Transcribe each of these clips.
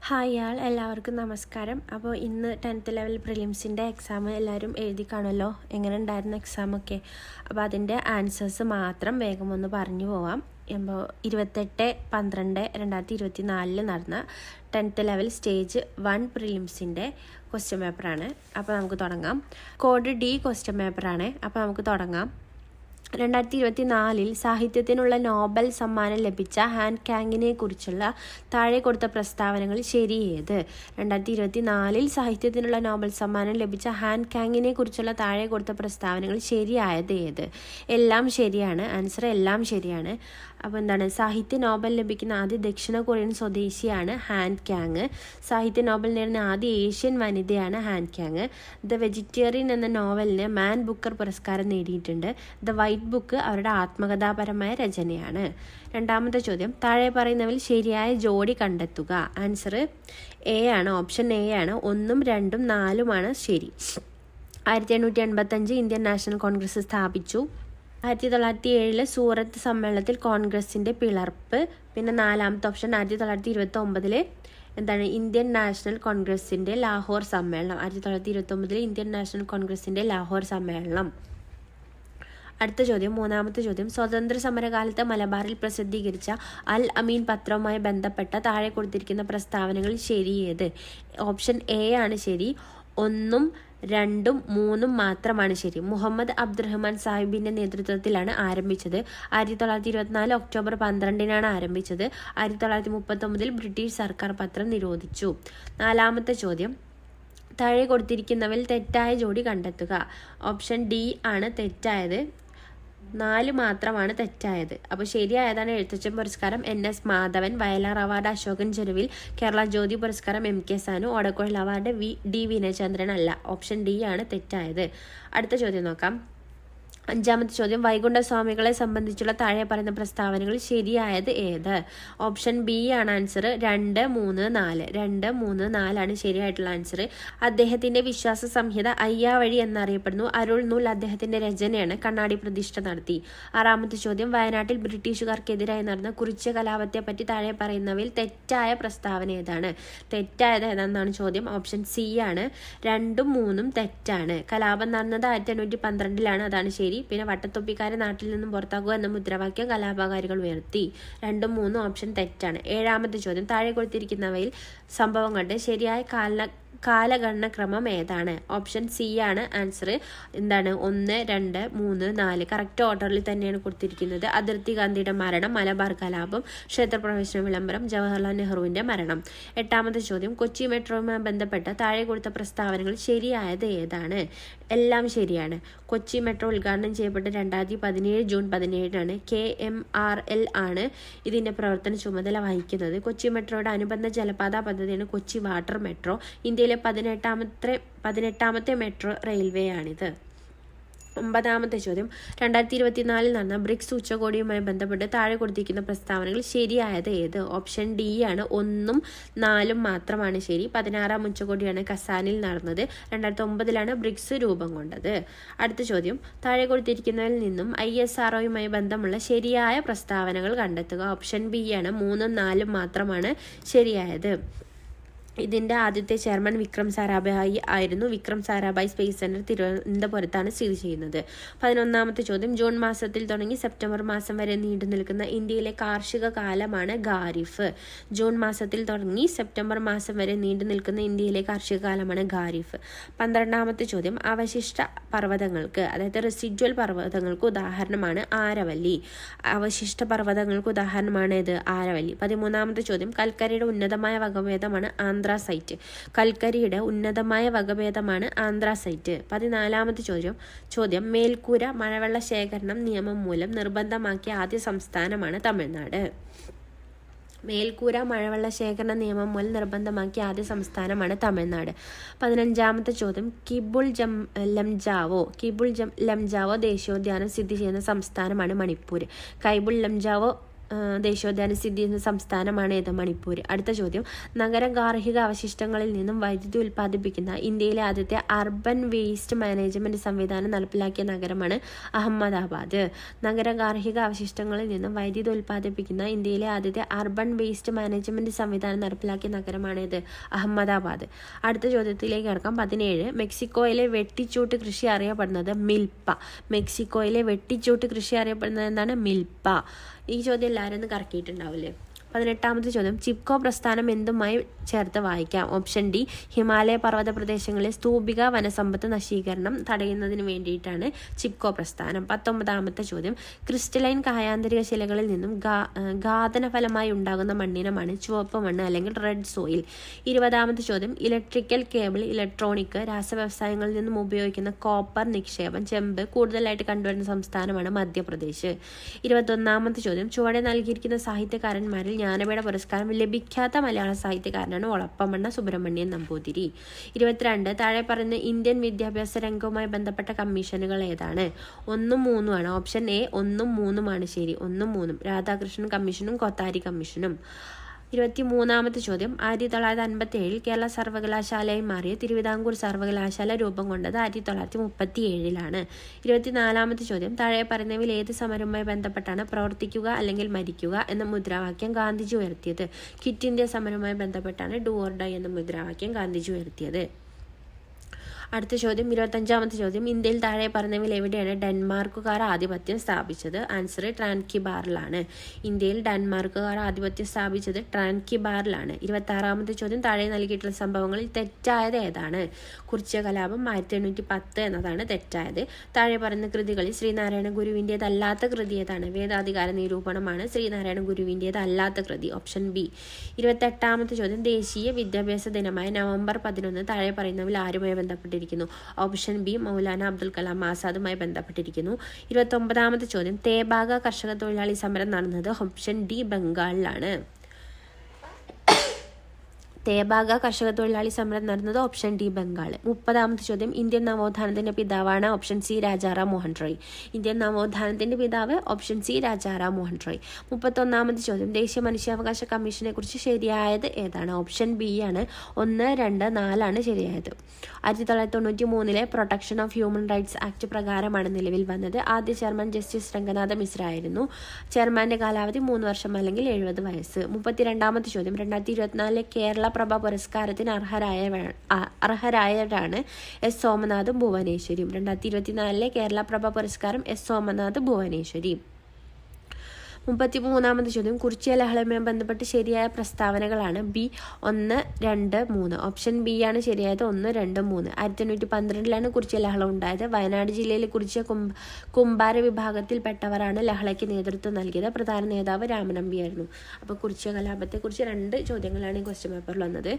Hi എല്ലാവർക്കും നമസ്കാരം. അപ്പോൾ ഇന്ന് 10th ലെവൽ പ്രിലിംസിൻ്റെ എക്സാം എല്ലാവരും എഴുതി കാണുമല്ലോ. എങ്ങനെ ഉണ്ടായിരുന്നു എക്സാമൊക്കെ? അപ്പോൾ അതിൻ്റെ ആൻസേഴ്സ് മാത്രം വേഗം ഒന്ന് പറഞ്ഞു പോവാം. അപ്പോൾ 28/12/2024 നടന്ന 10th ലെവൽ സ്റ്റേജ് 1 പ്രിലിംസിൻ്റെ ക്വസ്റ്റ്യൻ പേപ്പറാണ്. അപ്പോൾ നമുക്ക് തുടങ്ങാം. കോഡ് ഡി ക്വസ്റ്റ്യൻ പേപ്പറാണ്. അപ്പോൾ നമുക്ക് തുടങ്ങാം. 2024 സാഹിത്യത്തിനുള്ള നോബൽ സമ്മാനം ലഭിച്ച ഹാൻ കാങ്ങിനെ കുറിച്ചുള്ള താഴെ കൊടുത്ത പ്രസ്താവനകൾ ശരിയേത്? 2024 സാഹിത്യത്തിനുള്ള നോബൽ സമ്മാനം ലഭിച്ച ഹാൻ കാങ്ങിനെ കുറിച്ചുള്ള താഴെ കൊടുത്ത പ്രസ്താവനകൾ ശരിയായത് ഏത്? എല്ലാം ശരിയാണ്. ആൻസർ എല്ലാം ശരിയാണ്. അപ്പോൾ എന്താണ്? സാഹിത്യ നോബൽ ലഭിക്കുന്ന ആദ്യ ദക്ഷിണ കൊറിയൻ സ്വദേശിയാണ് ഹാൻ കാങ്. സാഹിത്യ നോബൽ നേടുന്ന ആദ്യ ഏഷ്യൻ വനിതയാണ് ഹാൻ കാങ്. ദ വെജിറ്റേറിയൻ എന്ന നോവലിന് മാൻ ബുക്കർ പുരസ്കാരം നേടിയിട്ടുണ്ട്. ദ വൈറ്റ് ബുക്ക് അവരുടെ ആത്മകഥാപരമായ രചനയാണ്. രണ്ടാമത്തെ ചോദ്യം, താഴെ പറയുന്നവയിൽ ശരിയായ ജോഡി കണ്ടെത്തുക. ആൻസർ എ ആണ്. ഓപ്ഷൻ എ ആണ്. 1, 2, 4 ശരി. 1885 ഇന്ത്യൻ നാഷണൽ കോൺഗ്രസ് സ്ഥാപിച്ചു. 1907 സൂറത്ത് സമ്മേളനത്തിൽ കോൺഗ്രസിൻ്റെ പിളർപ്പ്. പിന്നെ നാലാമത്തെ ഓപ്ഷൻ 1929 എന്താണ്? ഇന്ത്യൻ നാഷണൽ കോൺഗ്രസിൻ്റെ ലാഹോർ സമ്മേളനം. 1929 ഇന്ത്യൻ നാഷണൽ കോൺഗ്രസിൻ്റെ ലാഹോർ സമ്മേളനം. അടുത്ത ചോദ്യം, മൂന്നാമത്തെ ചോദ്യം, സ്വാതന്ത്ര്യ സമരകാലത്ത് മലബാറിൽ പ്രസിദ്ധീകരിച്ച അൽ അമീൻ പത്രവുമായി ബന്ധപ്പെട്ട താഴെ കൊടുത്തിരിക്കുന്ന പ്രസ്താവനകൾ ശരിയേത്? ഓപ്ഷൻ എ ആണ് ശരി. 1, 2, 3 മാത്രമാണ് ശരി. മുഹമ്മദ് അബ്ദുറഹ്മാൻ സാഹിബിൻ്റെ നേതൃത്വത്തിലാണ് ആരംഭിച്ചത്. 1924 ഒക്ടോബർ 12 ആരംഭിച്ചത്. 1939 ബ്രിട്ടീഷ് സർക്കാർ പത്രം നിരോധിച്ചു. നാലാമത്തെ ചോദ്യം, താഴെ കൊടുത്തിരിക്കുന്നവയിൽ തെറ്റായ ജോഡി കണ്ടെത്തുക. ഓപ്ഷൻ ഡി ആണ് തെറ്റായത്. 4 മാത്രമാണ് തെറ്റായത്. അപ്പോൾ ശരിയായതാണ് എഴുത്തച്ഛൻ പുരസ്കാരം NS മാധവൻ, വയലാർ അവാർഡ് അശോകൻ ചെരുവിൽ, കേരള ജ്യോതി പുരസ്കാരം MK സാനു, ഓടക്കുഴൽ അവാർഡ് D വിനയചന്ദ്രൻ അല്ല. ഓപ്ഷൻ ഡി ആണ് തെറ്റായത്. അടുത്ത ചോദ്യം നോക്കാം. അഞ്ചാമത്തെ ചോദ്യം, വൈകുണ്ഠസ്വാമികളെ സംബന്ധിച്ചുള്ള താഴെ പറയുന്ന പ്രസ്താവനകൾ ശരിയായത് ഏത്? ഓപ്ഷൻ ബി ആണ് ആൻസർ. 2, 3, 4 2, 3, 4 ശരിയായിട്ടുള്ള ആൻസർ. അദ്ദേഹത്തിൻ്റെ വിശ്വാസ സംഹിത അയ്യാവഴി എന്നറിയപ്പെടുന്നു. അരുൾ നൂൽ അദ്ദേഹത്തിൻ്റെ രചനയാണ്. കണ്ണാടി പ്രതിഷ്ഠ നടത്തി. ആറാമത്തെ ചോദ്യം, വയനാട്ടിൽ ബ്രിട്ടീഷുകാർക്കെതിരായി നടന്ന കുറിച്യ കലാപത്തെ പറ്റി താഴെ പറയുന്നവയിൽ തെറ്റായ പ്രസ്താവന ഏതാണ്? തെറ്റായത് ഏതാണെന്നാണ് ചോദ്യം. ഓപ്ഷൻ സി ആണ്. 2, 3 തെറ്റാണ്. കലാപം നടന്നത് 1812 അതാണ് ശരി. പിന്നെ വട്ടത്തൊപ്പിക്കാരെ നാട്ടിൽ നിന്നും പുറത്താക്കുക എന്ന മുദ്രാവാക്യം കലാപകാരികൾ ഉയർത്തി. 2, 3 ഓപ്ഷൻ തെറ്റാണ്. ഏഴാമത്തെ ചോദ്യം, താഴെ കൊടുത്തിരിക്കുന്നവയിൽ സംഭവങ്ങളുടെ ശരിയായ കാലഗണനക്രമം ഏതാണ്? ഓപ്ഷൻ സി ആണ് ആൻസർ. എന്താണ്? 1, 2, 3, 4 കറക്റ്റ് ഓർഡറിൽ തന്നെയാണ് കൊടുത്തിരിക്കുന്നത്. അതിർത്തി ഗാന്ധിയുടെ മരണം, മലബാർ കലാപം, ക്ഷേത്രപ്രവേശന വിളംബരം, ജവഹർലാൽ നെഹ്റുവിൻ്റെ മരണം. എട്ടാമത്തെ ചോദ്യം, കൊച്ചി മെട്രോയുമായി ബന്ധപ്പെട്ട താഴെ കൊടുത്ത പ്രസ്താവനകൾ ശരിയായത് ഏതാണ്? എല്ലാം ശരിയാണ്. കൊച്ചി മെട്രോ ഉദ്ഘാടനം ചെയ്യപ്പെട്ട് 2017 ജൂൺ 17 KMRL ആണ് ഇതിൻ്റെ പ്രവർത്തന ചുമതല വഹിക്കുന്നത്. കൊച്ചി മെട്രോയുടെ അനുബന്ധ ജലപാത പദ്ധതിയാണ് കൊച്ചി വാട്ടർ മെട്രോ. ഇന്ത്യയിലെ 18ാമത്തെ മെട്രോ റെയിൽവേ ആണിത്. ഒമ്പതാമത്തെ ചോദ്യം, 2024 നടന്ന ബ്രിക്സ് ഉച്ചകോടിയുമായി ബന്ധപ്പെട്ട് താഴെ കൊടുത്തിരിക്കുന്ന പ്രസ്താവനകൾ ശരിയായത് ഏത്? ഓപ്ഷൻ ഡി ആണ്. 1, 4 മാത്രമാണ് ശരി. 16ാം ഉച്ചകോടിയാണ് കസാനിൽ നടന്നത്. 2009 ബ്രിക്സ് രൂപം കൊണ്ടത്. അടുത്ത ചോദ്യം, താഴെ കൊടുത്തിരിക്കുന്നതിൽ നിന്നും ISROയുമായി ബന്ധമുള്ള ശരിയായ പ്രസ്താവനകൾ കണ്ടെത്തുക. ഓപ്ഷൻ ബി ആണ്. 3, 4 മാത്രമാണ് ശരിയായത്. ഇതിൻ്റെ ആദ്യത്തെ ചെയർമാൻ വിക്രം സാരാഭായി ആയിരുന്നു. വിക്രം സാരാഭായ് സ്പേസ് സെൻറ്റർ തിരുവനന്തപുരത്താണ് സ്ഥിതി ചെയ്യുന്നത്. 11ാമത്തെ ചോദ്യം, ജൂൺ മാസത്തിൽ തുടങ്ങി സെപ്റ്റംബർ മാസം വരെ നീണ്ടു നിൽക്കുന്ന ഇന്ത്യയിലെ കാർഷിക കാലമാണ് ഖാരിഫ്. ജൂൺ മാസത്തിൽ തുടങ്ങി സെപ്റ്റംബർ മാസം വരെ നീണ്ടു നിൽക്കുന്ന ഇന്ത്യയിലെ കാർഷിക കാലമാണ് ഖാരിഫ്. 12ാമത്തെ ചോദ്യം, അവശിഷ്ട പർവ്വതങ്ങൾക്ക് അതായത് റെസിഡ്വൽ പർവ്വതങ്ങൾക്ക് ഉദാഹരണമാണ് ആരവല്ലി. അവശിഷ്ട പർവ്വതങ്ങൾക്ക് ഉദാഹരണമാണ് ഇത് ആരവല്ലി. 13ാമത്തെ ചോദ്യം, കൽക്കരിയുടെ ഉന്നതമായ വകഭേദമാണ് ആന്ത്രാസൈറ്റ്. കൽക്കരിയുടെ ഉന്നതമായ വകഭേദമാണ് ആന്ത്രാസൈറ്റ്. 14ാമത്തെ ചോദ്യം, മേൽക്കൂര മഴവെള്ള ശേഖരണം നിയമം മൂലം നിർബന്ധമാക്കിയ ആദ്യ സംസ്ഥാനമാണ് തമിഴ്നാട്. മേൽക്കൂര മഴവെള്ള ശേഖരണ നിയമം മൂലം നിർബന്ധമാക്കിയ ആദ്യ സംസ്ഥാനമാണ് തമിഴ്നാട്. 15ാമത്തെ ചോദ്യം, കിബുൾ ലംജാവോ ദേശീയോദ്യാനം സ്ഥിതി ചെയ്യുന്ന സംസ്ഥാനമാണ് മണിപ്പൂർ. കൈബുൾ ലംജാവോ ദേശീയോദ്യാനം സ്ഥിതി ചെയ്യുന്ന സംസ്ഥാനമാണ് ഏത്? മണിപ്പൂർ. അടുത്ത ചോദ്യം, നഗര ഗാർഹിക അവശിഷ്ടങ്ങളിൽ നിന്നും വൈദ്യുതി ഉൽപ്പാദിപ്പിക്കുന്ന ഇന്ത്യയിലെ ആദ്യത്തെ അർബൻ വേസ്റ്റ് മാനേജ്മെന്റ് സംവിധാനം നടപ്പിലാക്കിയ നഗരമാണ് അഹമ്മദാബാദ്. നഗര ഗാർഹിക അവശിഷ്ടങ്ങളിൽ നിന്നും വൈദ്യുതി ഉൽപ്പാദിപ്പിക്കുന്ന ഇന്ത്യയിലെ ആദ്യത്തെ അർബൻ വേസ്റ്റ് മാനേജ്മെന്റ് സംവിധാനം നടപ്പിലാക്കിയ നഗരമാണ് ഏത്? അഹമ്മദാബാദ്. അടുത്ത ചോദ്യത്തിലേക്ക് കിടക്കാം. 17. മെക്സിക്കോയിലെ വെട്ടിച്ചൂട്ട് കൃഷി അറിയപ്പെടുന്നത്? മിൽപ്പ. മെക്സിക്കോയിലെ വെട്ടിച്ചൂട്ട് കൃഷി അറിയപ്പെടുന്നത് എന്താണ്? മിൽപ്പ. ഈ ചോദ്യം എല്ലാവരും ഒന്ന് കറക്കിയിട്ടുണ്ടാവില്ലേ? 18ാമത്തെ ചോദ്യം, ചിപ്കോ പ്രസ്ഥാനം എന്തുമായി ചേർത്ത് വായിക്കാം? ഓപ്ഷൻ ഡി, ഹിമാലയ പർവ്വത പ്രദേശങ്ങളിലെ സ്തൂപിക വനസമ്പത്ത് നശീകരണം തടയുന്നതിന് വേണ്ടിയിട്ടാണ് ചിപ്കോ പ്രസ്ഥാനം. 19ാമത്തെ ചോദ്യം, ക്രിസ്റ്റലൈൻ കായാന്തരിക ശിലകളിൽ നിന്നും ഘാതന ഫലമായി ഉണ്ടാകുന്ന മണ്ണിനമാണ് ചുവപ്പ് മണ്ണ് അല്ലെങ്കിൽ റെഡ് സോയിൽ. 20ാമത്തെ ചോദ്യം, ഇലക്ട്രിക്കൽ കേബിൾ, ഇലക്ട്രോണിക്, രാസവ്യവസായങ്ങളിൽ നിന്നും ഉപയോഗിക്കുന്ന കോപ്പർ നിക്ഷേപം, ചെമ്പ് കൂടുതലായിട്ട് കണ്ടുവരുന്ന സംസ്ഥാനമാണ് മധ്യപ്രദേശ്. 21ാമത്തെ ചോദ്യം, ചുവടെ നൽകിയിരിക്കുന്ന സാഹിത്യകാരന്മാരിൽ ജ്ഞാനപീഠ പുരസ്കാരം ലഭിക്കാത്ത മലയാള സാഹിത്യകാരനാണ് ഒളപ്പമണ്ണ സുബ്രഹ്മണ്യൻ നമ്പൂതിരി. 22. താഴെ പറയുന്ന ഇന്ത്യൻ വിദ്യാഭ്യാസ രംഗവുമായി ബന്ധപ്പെട്ട കമ്മീഷനുകൾ ഏതാണ്? 1ഉം 3ഉം ആണ്. ഓപ്ഷൻ എ 1ഉം 3ഉമാണ് ശരി. 1ഉം 3ഉം രാധാകൃഷ്ണൻ കമ്മീഷനും കൊത്താരി കമ്മീഷനും. 23ാമത്തെ ചോദ്യം, 1957 കേരള സർവകലാശാലയായി മാറിയ തിരുവിതാംകൂർ സർവകലാശാല രൂപം കൊണ്ടത് 1937 24ാമത്തെ ചോദ്യം, താഴെ പറയുന്നവയിൽ ഏത് സമരവുമായി ബന്ധപ്പെട്ടാണ് പ്രവർത്തിക്കുക അല്ലെങ്കിൽ മരിക്കുക എന്ന മുദ്രാവാക്യം ഗാന്ധിജി ഉയർത്തിയത്? ക്വിറ്റ് ഇന്ത്യ സമരവുമായി ബന്ധപ്പെട്ടാണ് ഡു ഓർ ഡൈ എന്ന മുദ്രാവാക്യം ഗാന്ധിജി ഉയർത്തിയത്. അടുത്ത ചോദ്യം, 25ാമത്തെ ചോദ്യം, ഇന്ത്യയിൽ താഴെ പറഞ്ഞവയിൽ എവിടെയാണ് ഡെൻമാർക്കുകാർ ആധിപത്യം സ്ഥാപിച്ചത്? ആൻസർ ട്രാൻകിബാറിലാണ്. ഇന്ത്യയിൽ ഡെൻമാർക്കുകാർ ആധിപത്യം സ്ഥാപിച്ചത് ട്രാൻകിബാറിലാണ്. 26ാമത്തെ ചോദ്യം, താഴെ നൽകിയിട്ടുള്ള സംഭവങ്ങളിൽ തെറ്റായത് ഏതാണ്? കുറിച്യ കലാപം 1810 എന്നതാണ് തെറ്റായത്. താഴെ പറയുന്ന കൃതികളിൽ ശ്രീനാരായണ ഗുരുവിൻ്റേതല്ലാത്ത കൃതി ഏതാണ്? വേദാധികാര നിരൂപണമാണ് ശ്രീനാരായണ ഗുരുവിൻ്റേതല്ലാത്ത കൃതി. Option B. 28ാമത്തെ ചോദ്യം, ദേശീയ വിദ്യാഭ്യാസ ദിനമായ നവംബർ 11 താഴെ പറയുന്നവയിൽ ആരുമായി ബന്ധപ്പെട്ടിരിക്കുന്നു? ഓപ്ഷൻ ബി, മൗലാന അബ്ദുൽ കലാം ആസാദുമായി ബന്ധപ്പെട്ടിരിക്കുന്നു. 29ാമത്തെ ചോദ്യം, തേബാഗ കർഷക തൊഴിലാളി സമരം നടന്നത്? Option D, ബംഗാളിലാണ്. തേബാഗ കർഷക തൊഴിലാളി സമരം നടന്നത്? Option D, Bengal. 30ാമത്തെ ചോദ്യം, ഇന്ത്യൻ നവോത്ഥാനത്തിന്റെ പിതാവാണ്? Option C, Rajaram Mohan Roy. Indian നവോത്ഥാനത്തിന്റെ പിതാവ്? Option C, Rajaram Mohan Roy. 31ാമത്തെ ചോദ്യം, ദേശീയ മനുഷ്യാവകാശ കമ്മീഷനെ കുറിച്ച് ശരിയായത് ഏതാണ്? ഓപ്ഷൻ ബി ആണ്. 1, 2, 4 ആണ് ശരിയായത്. 1993 protection of human rights act പ്രകാരമാണ് നിലവിൽ വന്നത്. ആദ്യ ചെയർമാൻ ജസ്റ്റിസ് രംഗനാഥ മിശ്ര ആയിരുന്നു. ചെയർമാന്റെ കാലാവധി 3 വർഷം അല്ലെങ്കിൽ 70 വയസ്സ്. 32ാമത്തെ ചോദ്യം, 2024 കേരള പ്രഭ പുരസ്കാരത്തിന് അർഹരായവരാണ് എസ് സോമനാഥും ഭുവനേശ്വരിയും. 2024 കേരള പ്രഭ പുരസ്കാരം എസ് സോമനാഥ്, ഭുവനേശ്വരി. 33ാമത്തെ ചോദ്യം, കുറിച്യ ലഹളയുമായി ബന്ധപ്പെട്ട് ശരിയായ പ്രസ്താവനകളാണ്? ബി 1, 2, 3. ഓപ്ഷൻ ബി ആണ് ശരിയായത്. 1, 2, 3. 1812 കുറിച്യ ലഹള ഉണ്ടായത്. വയനാട് ജില്ലയിലെ കുറിച്യ കുംഭാര വിഭാഗത്തിൽപ്പെട്ടവരാണ് ലഹളയ്ക്ക് നേതൃത്വം നൽകിയത്. പ്രധാന നേതാവ് രാമനമ്പിയായിരുന്നു. അപ്പോൾ കുറിച്യ കലാപത്തെക്കുറിച്ച് 2 ചോദ്യങ്ങളാണ് ഈ ക്വസ്റ്റ്യൻ പേപ്പറിൽ വന്നത്.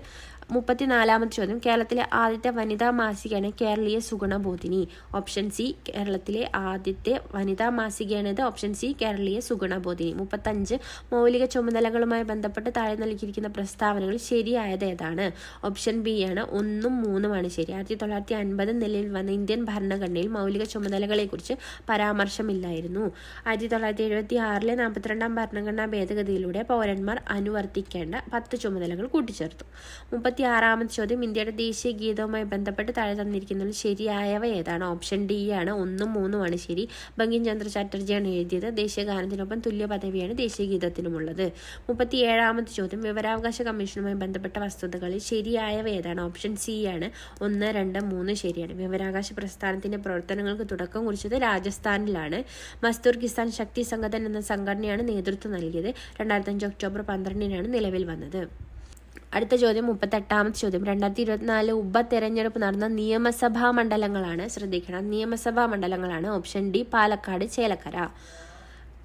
34ാമത്തെ ചോദ്യം, കേരളത്തിലെ ആദ്യത്തെ വനിതാ മാസികയാണ് കേരളീയ സുഗുണബോധിനി. ഓപ്ഷൻ സി, കേരളത്തിലെ ആദ്യത്തെ വനിതാ മാസികയാണിത്. ഓപ്ഷൻ സി, കേരളീയ സുഗുണബോധിനി. 35 മൗലിക ചുമതലകളുമായി ബന്ധപ്പെട്ട് താഴെ നൽകിയിരിക്കുന്ന പ്രസ്താവനകൾ ശരിയായത് ഏതാണ്? ഓപ്ഷൻ ബി ആണ്. 1ഉം 3ഉം ആണ് ശരി. 1950 നിലവിൽ വന്ന ഇന്ത്യൻ ഭരണഘടനയിൽ മൗലിക ചുമതലകളെക്കുറിച്ച് പരാമർശമില്ലായിരുന്നു. 1976 42ാം ഭരണഘടനാ ഭേദഗതിയിലൂടെ പൗരന്മാർ അനുവർത്തിക്കേണ്ട 10 ചുമതലകൾ കൂട്ടിച്ചേർത്തു. 36ാമത്തെ ചോദ്യം, ഇന്ത്യയുടെ ദേശീയ ഗീതവുമായി ബന്ധപ്പെട്ട് താഴെ തന്നിരിക്കുന്നതിൽ ശരിയായവ ഏതാണ്? ഓപ്ഷൻ ഡി ആണ്. 1ഉം 3ഉം ആണ് ശരി. ബങ്കിം ചന്ദ്ര ചാറ്റർജിയാണ് എഴുതിയത്. ദേശീയ ഗാനത്തിനൊപ്പം തുല്യ പദവിയാണ് ദേശീയ ഗീതത്തിനുമുള്ളത്. 37ാമത്തെ ചോദ്യം, വിവരാവകാശ കമ്മീഷനുമായി ബന്ധപ്പെട്ട വസ്തുതകളിൽ ശരിയായവ ഏതാണ്? ഓപ്ഷൻ സി ആണ്. 1, 2, 3 ശരിയാണ്. വിവരാവകാശ പ്രസ്ഥാനത്തിന്റെ പ്രവർത്തനങ്ങൾക്ക് തുടക്കം കുറിച്ചത് രാജസ്ഥാനിലാണ്. മസ്ദൂർ കിസാൻ ശക്തി സംഘടന എന്ന സംഘടനയാണ് നേതൃത്വം നൽകിയത്. 2005 ഒക്ടോബർ 12 നിലവിൽ വന്നത്. അടുത്ത ചോദ്യം, 38ാമത്തെ ചോദ്യം, 2024 ഉപതെരഞ്ഞെടുപ്പ് നടന്ന നിയമസഭാ മണ്ഡലങ്ങളാണ്. ശ്രദ്ധിക്കണം, നിയമസഭാ മണ്ഡലങ്ങളാണ്. Option D, Palakkad, Chelakkara.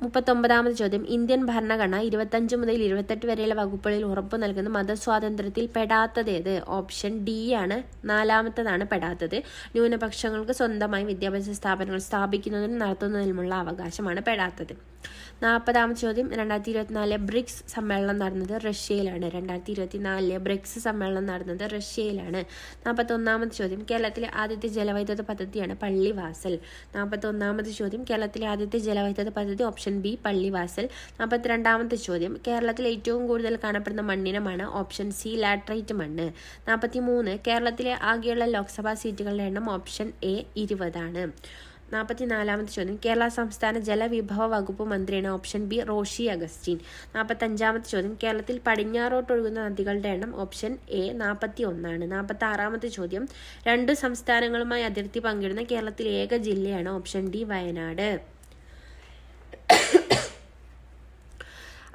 39ാമത്തെ ചോദ്യം, ഇന്ത്യൻ ഭരണഘടന 25 മുതൽ 28 വരെയുള്ള വകുപ്പുകളിൽ ഉറപ്പു നൽകുന്ന മതസ്വാതന്ത്ര്യത്തിൽ പെടാത്തതേത്? ഓപ്ഷൻ ഡി ആണ്. 4ാമത്തേതാണ് പെടാത്തത്. ന്യൂനപക്ഷങ്ങൾക്ക് സ്വന്തമായി വിദ്യാഭ്യാസ സ്ഥാപനങ്ങൾ സ്ഥാപിക്കുന്നതിനും നടത്തുന്നതിനുമുള്ള അവകാശമാണ് പെടാത്തത്. 40ാമത്തെ ചോദ്യം, 2024 ബ്രിക്സ് സമ്മേളനം നടന്നത് റഷ്യയിലാണ്. 2024 ബ്രിക്സ് സമ്മേളനം നടന്നത് റഷ്യയിലാണ്. 41ാമത്തെ ചോദ്യം, കേരളത്തിലെ ആദ്യത്തെ ജലവൈദ്യുത പദ്ധതിയാണ് പള്ളിവാസൽ. 41ാമത്തെ ചോദ്യം, കേരളത്തിലെ ആദ്യത്തെ ജലവൈദ്യുത പദ്ധതി? Option option B Pallivasal. 42ാമത്തെ ചോദ്യം, കേരളത്തിൽ ഏറ്റവും കൂടുതൽ കാണപ്പെടുന്ന മണ്ണിനമാണ് ഓപ്ഷൻ സി ലാറ്ററൈറ്റ് മണ്ണ്. 43, കേരളത്തിലെ ആകെയുള്ള ലോക്സഭാ സീറ്റുകളുടെ എണ്ണം ഓപ്ഷൻ എ 20 ആണ്. 44ാമത്തെ ചോദ്യം, കേരള സംസ്ഥാന ജലവിഭവ വകുപ്പ് മന്ത്രിയാണ് ഓപ്ഷൻ ബി റോഷി അഗസ്റ്റിൻ. 45ാമത്തെ ചോദ്യം, കേരളത്തിൽ പടിഞ്ഞാറോട്ടൊഴുകുന്ന നദികളുടെ എണ്ണം ഓപ്ഷൻ എ 41 ആണ്. 46ാമത്തെ ചോദ്യം, 2 സംസ്ഥാനങ്ങളുമായി അതിർത്തി പങ്കിടുന്ന കേരളത്തിലെ ഏക ജില്ലയാണ് ഓപ്ഷൻ ഡി വയനാട്.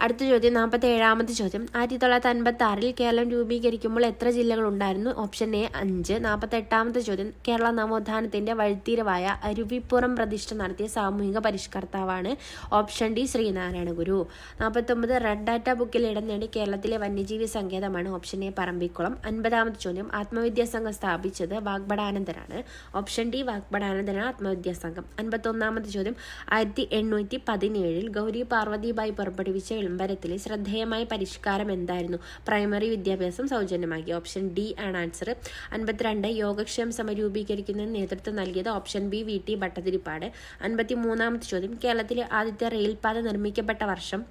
അടുത്ത ചോദ്യം 47ാമത്തെ ചോദ്യം, 1956 കേരളം രൂപീകരിക്കുമ്പോൾ എത്ര ജില്ലകൾ ഉണ്ടായിരുന്നു? Option A 5. 48ാമത്തെ ചോദ്യം, കേരള നവോത്ഥാനത്തിന്റെ വഴിത്തിരിവായ അരുവിപ്പുറം പ്രതിഷ്ഠ നടത്തിയ സാമൂഹിക പരിഷ്കർത്താവാണ് ഓപ്ഷൻ ഡി ശ്രീനാരായണ ഗുരു. 49, റെഡ് ഡാറ്റ ബുക്കിൽ ഇടം നേടി കേരളത്തിലെ വന്യജീവി സങ്കേതമാണ് ഓപ്ഷൻ എ പറമ്പിക്കുളം. 50ാമത്തെ ചോദ്യം, ആത്മവിദ്യാസംഘം സ്ഥാപിച്ചത് വാഗ്ഭടാനന്ദനാണ് ഓപ്ഷൻ ഡി വാഗ്ഭടാനന്ദനാണ് ആത്മവിദ്യാസംഘം. 51ാമത്തെ ചോദ്യം, 1817 ഗൗരി പാർവതിബായി പുറപ്പെടുവിച്ച വിളംബരത്തിലെ ശ്രദ്ധേയമായ പരിഷ്കാരം എന്തായിരുന്നു? പ്രൈമറി വിദ്യാഭ്യാസം സൗജന്യമാക്കി. ഓപ്ഷൻ ഡി ആണ് ആൻസർ. 52, യോഗക്ഷേമ സഭ രൂപീകരിക്കുന്നതിന് നേതൃത്വം നൽകിയത് ഓപ്ഷൻ ബി വി.ടി. ഭട്ടതിരിപ്പാട്. 53ാമത്തെ ചോദ്യം, കേരളത്തിലെ ആദ്യത്തെ റെയിൽപാത നിർമ്മിക്കപ്പെട്ട വർഷം?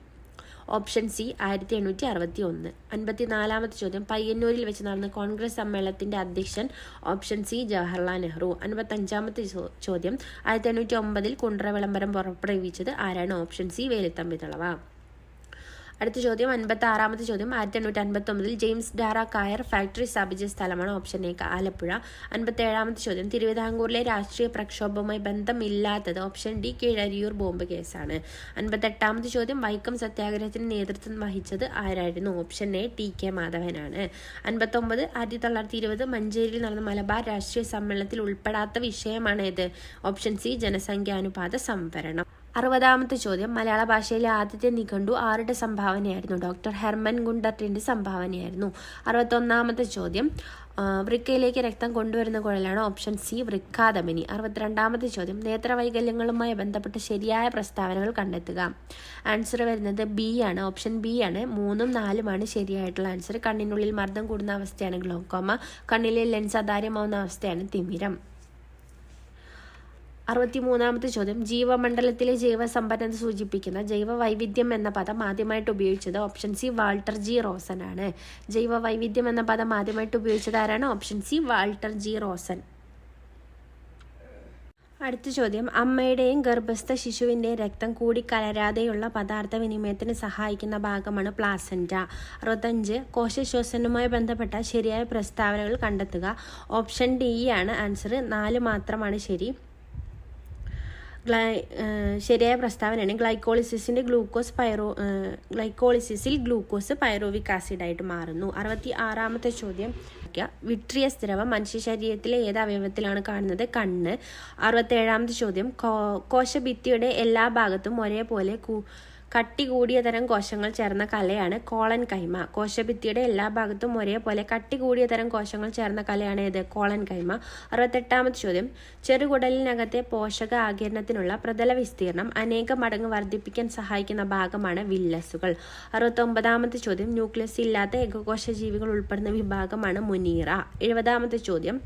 Option C 1861. 54ാമത്തെ ചോദ്യം, പയ്യന്നൂരിൽ വെച്ച് നടന്ന കോൺഗ്രസ് സമ്മേളനത്തിന്റെ അധ്യക്ഷൻ? Option C Jawaharlal Nehru. 55ാമത്തെ ചോദ്യം, 1809 കുണ്ട്ര വിളംബരം പുറപ്പെടുവിച്ചത് ആരാണ്? Option C Veluthampi Dalawa. അടുത്ത ചോദ്യം 56ാമത്തെ ചോദ്യം, 1859 ജെയിംസ് ഡാറ കയർ ഫാക്ടറി സ്ഥാപിച്ച സ്ഥലമാണ്? Option A Alappuzha. 57ാമത്തെ ചോദ്യം, തിരുവിതാംകൂറിലെ രാഷ്ട്രീയ പ്രക്ഷോഭവുമായി ബന്ധമില്ലാത്തത്? ഓപ്ഷൻ ഡി കീഴരിയൂർ ബോംബ് കേസാണ്. 58ാമത്തെ ചോദ്യം, വൈക്കം സത്യാഗ്രഹത്തിന് നേതൃത്വം വഹിച്ചത് ആരായിരുന്നു? Option A TK. മാധവനാണ്. 59, 1920 മഞ്ചേരിയിൽ നടന്ന മലബാർ രാഷ്ട്രീയ സമ്മേളനത്തിൽ ഉൾപ്പെടാത്ത വിഷയമാണ് ഏത്? ഓപ്ഷൻ സി ജനസംഖ്യാനുപാത സംവരണം. 60ാമത്തെ ചോദ്യം, മലയാള ഭാഷയിലെ ആദ്യത്തെ നിഘണ്ടു ആരുടെ സംഭാവനയായിരുന്നു? Doctor Hermann ഗുണ്ടർട്ടിന്റെ സംഭാവനയായിരുന്നു. 61ാമത്തെ ചോദ്യം, വൃക്കയിലേക്ക് രക്തം കൊണ്ടുവരുന്ന കുഴലാണ്? Option C വൃക്കാധമനി. 62ാമത്തെ ചോദ്യം, നേത്രവൈകല്യങ്ങളുമായി ബന്ധപ്പെട്ട ശരിയായ പ്രസ്താവനകൾ കണ്ടെത്തുക. ആൻസർ വരുന്നത് ബി ആണ്. ഓപ്ഷൻ ബി ആണ്. 3ഉം 4ഉമാണ് ശരിയായിട്ടുള്ള ആൻസർ. കണ്ണിനുള്ളിൽ മർദ്ദം കൂടുന്ന അവസ്ഥയാണ് ഗ്ലോക്കോമ. കണ്ണിലെ ലെൻസ് അധാര്യമാവുന്ന അവസ്ഥയാണ് തിമിരം. 63ാമത്തെ ചോദ്യം, ജീവമണ്ഡലത്തിലെ ജൈവസമ്പന്നത സൂചിപ്പിക്കുന്ന ജൈവ വൈവിധ്യം എന്ന പദം ആദ്യമായിട്ട് ഉപയോഗിച്ചത്? Option C Walter G Rosan ആണ്. ജൈവ വൈവിധ്യം എന്ന പദം ആദ്യമായിട്ട് ഉപയോഗിച്ചത് ആരാണ്? Option C Walter G Rosan. അടുത്ത ചോദ്യം, അമ്മയുടെയും ഗർഭസ്ഥ ശിശുവിൻ്റെയും രക്തം കൂടിക്കലരാതെയുള്ള പദാർത്ഥ വിനിമയത്തിന് സഹായിക്കുന്ന ഭാഗമാണ് പ്ലാസൻറ്റ. 65, കോശശ്വസനവുമായി ബന്ധപ്പെട്ട ശരിയായ പ്രസ്താവനകൾ കണ്ടെത്തുക. ഓപ്ഷൻ ഡി ആണ് ആൻസർ. 4 മാത്രമാണ് ശരി. ശരിയായ പ്രസ്താവനയാണ് ഗ്ലൈക്കോളിസിസിൽ ഗ്ലൂക്കോസ് പൈറോവിക് ആസിഡായിട്ട് മാറുന്നു. 66ാമത്തെ ചോദ്യം, വിട്രിയസ് ദ്രവം മനുഷ്യ ശരീരത്തിലെ ഏത് അവയവത്തിലാണ് കാണുന്നത്? കണ്ണ്. 67ാമത്തെ ചോദ്യം, കോശഭിത്തിയുടെ എല്ലാ ഭാഗത്തും ഒരേപോലെ കട്ടി കൂടിയ തരം കോശങ്ങൾ ചേർന്ന കലയാണ് കോളൻ കൈമ. കോശഭിത്തിയുടെ എല്ലാ ഭാഗത്തും ഒരേപോലെ കട്ടി കൂടിയ തരം കോശങ്ങൾ ചേർന്ന കലയാണ് ഏത്? കോളൻ കൈമ. 68ാമത്തെ ചോദ്യം, ചെറുകുടലിനകത്തെ പോഷക ആഗിരണത്തിനുള്ള പ്രതല വിസ്തീർണം അനേക മടങ്ങ് വർദ്ധിപ്പിക്കാൻ സഹായിക്കുന്ന ഭാഗമാണ് വില്ലസുകൾ. 69ാമത്തെ ചോദ്യം, ന്യൂക്ലിയസ് ഇല്ലാത്ത ഏകകോശ ജീവികൾ ഉൾപ്പെടുന്ന വിഭാഗമാണ് മുനീറ. 70ാമത്തെ ചോദ്യം,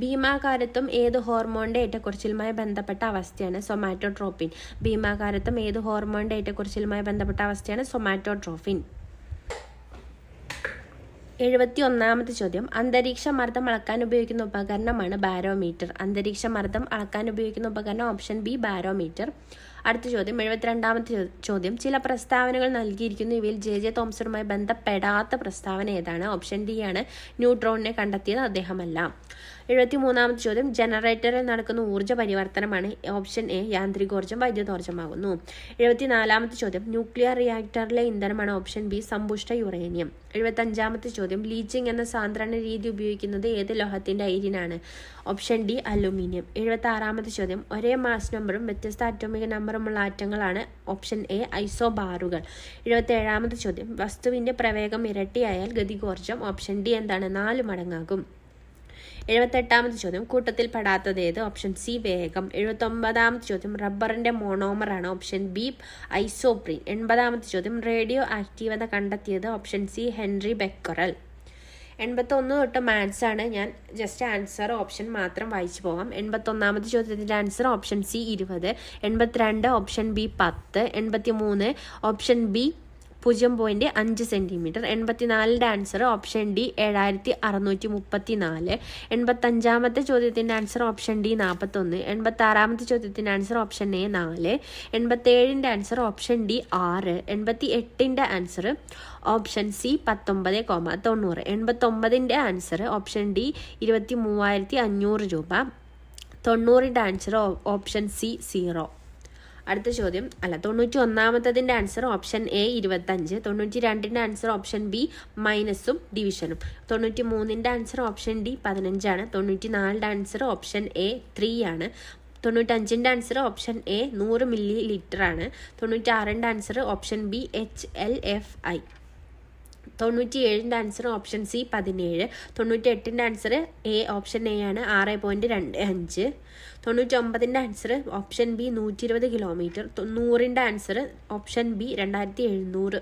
ഭീമാകാരത്വം ഏത് ഹോർമോണിന്റെ ഏറ്റക്കുറച്ചിലുമായി ബന്ധപ്പെട്ട അവസ്ഥയാണ്? സൊമാറ്റോട്രോപ്പിൻ. ഭീമാകാരത്വം ഏത് ഹോർമോണിന്റെ ഏറ്റക്കുറച്ചിലുമായി ബന്ധപ്പെട്ട അവസ്ഥയാണ്? സൊമാറ്റോട്രോപ്പിൻ. 71ാമത്തെ ചോദ്യം, അന്തരീക്ഷ മർദ്ദം അളക്കാൻ ഉപയോഗിക്കുന്ന ഉപകരണമാണ് ബാരോമീറ്റർ. അന്തരീക്ഷ മർദ്ദം അളക്കാൻ ഉപയോഗിക്കുന്ന ഉപകരണം? Option B barometer. അടുത്ത ചോദ്യം, 72ാമത്തെ ചോദ്യം, ചില പ്രസ്താവനകൾ നൽകിയിരിക്കുന്നു. ഇവയിൽ ജെ തോംസണുമായി ബന്ധപ്പെടാത്ത പ്രസ്താവന ഏതാണ്? ഓപ്ഷൻ ഡി ആണ്. ന്യൂട്രോണിനെ കണ്ടെത്തിയത് അദ്ദേഹമല്ല. 73ാമത്തെ ചോദ്യം, ജനറേറ്ററിൽ നടക്കുന്ന ഊർജ്ജ പരിവർത്തനമാണ്? ഓപ്ഷൻ എ യാന്ത്രികോർജ്ജം വൈദ്യുതോർജ്ജമാകുന്നു. 74ാമത്തെ ചോദ്യം, ന്യൂക്ലിയർ റിയാക്ടറിലെ ഇന്ധനമാണ്? ഓപ്ഷൻ ബി സമ്പുഷ്ട യുറേനിയം. 75ാമത്തെ ചോദ്യം, ലീച്ചിങ് എന്ന സാന്ദ്രണ രീതി ഉപയോഗിക്കുന്നത് ഏത് ലോഹത്തിന്റെ അയിരിനാണ്? Option D aluminium. 76ാമത്തെ ചോദ്യം, ഒരേ മാസ് നമ്പറും വ്യത്യസ്ത അറ്റോമിക നമ്പറുമുള്ള ആറ്റങ്ങളാണ്? Option A ഐസോബാറുകൾ. 77ാമത്തെ ചോദ്യം, വസ്തുവിന്റെ പ്രവേഗം ഇരട്ടിയായാൽ ഗതികോർജ്ജം? ഓപ്ഷൻ ഡി എന്താണ്? 4 മടങ്ങാകും. 78ാമത്തെ ചോദ്യം, കൂട്ടത്തിൽ പെടാത്തത് ഏത്? ഓപ്ഷൻ സി വേഗം. 79ാമത്തെ ചോദ്യം, റബ്ബറിന്റെ മോണോമറാണ്? Option B isoprene. 80ാമത്തെ ചോദ്യം, റേഡിയോ ആക്റ്റീവത കണ്ടെത്തിയത്? Option C Henry Becquerel. 81 തൊട്ട് മാത്സ് ആണ്. ഞാൻ ജസ്റ്റ് ആൻസർ ഓപ്ഷൻ മാത്രം വായിച്ചു പോകാം. 81ാമത്തെ ചോദ്യത്തിൻ്റെ answer option C 20, 82 option B 10, 83 option B 0.5 centimetre, 84ൻ്റെ ആൻസർ ഓപ്ഷൻ ഡി 7634, 85ാമത്തെ ചോദ്യത്തിൻ്റെ ആൻസർ ഓപ്ഷൻ ഡി 41, 86ാമത്തെ ചോദ്യത്തിൻ്റെ ആൻസർ ഓപ്ഷൻ എ 4, 87ൻ്റെ ആൻസർ ഓപ്ഷൻ ഡി 6, 88ൻ്റെ ആൻസർ ഓപ്ഷൻ സി 19,90, 89ൻ്റെ ആൻസർ ഓപ്ഷൻ ഡി 23,500 രൂപ, 90ൻ്റെ ആൻസർ ഓപ്ഷൻ സി 0. അടുത്ത ചോദ്യം 91ാമത്തതിൻ്റെ ആൻസർ ഓപ്ഷൻ എ 25, 92ൻ്റെ ആൻസർ ഓപ്ഷൻ ബി മൈനസും ഡിവിഷനും, 93ൻ്റെ ആൻസർ ഓപ്ഷൻ ഡി 15 ആണ്, 94ൻ്റെ ആൻസർ ഓപ്ഷൻ എ 3 ആണ്, 95ൻ്റെ ആൻസർ ഓപ്ഷൻ എ 100 ml ആണ്, 96ൻ്റെ ആൻസർ ഓപ്ഷൻ ബി HLFI, 97ൻ്റെ ആൻസർ ഓപ്ഷൻ സി 17, 98ൻ്റെ ആൻസർ എ ഓപ്ഷൻ എ ആണ് 6.25, 99ൻ്റെ ആൻസർ ഓപ്ഷൻ ബി 120 കിലോമീറ്റർ, 100ൻ്റെ ആൻസർ ഓപ്ഷൻ ബി 2700.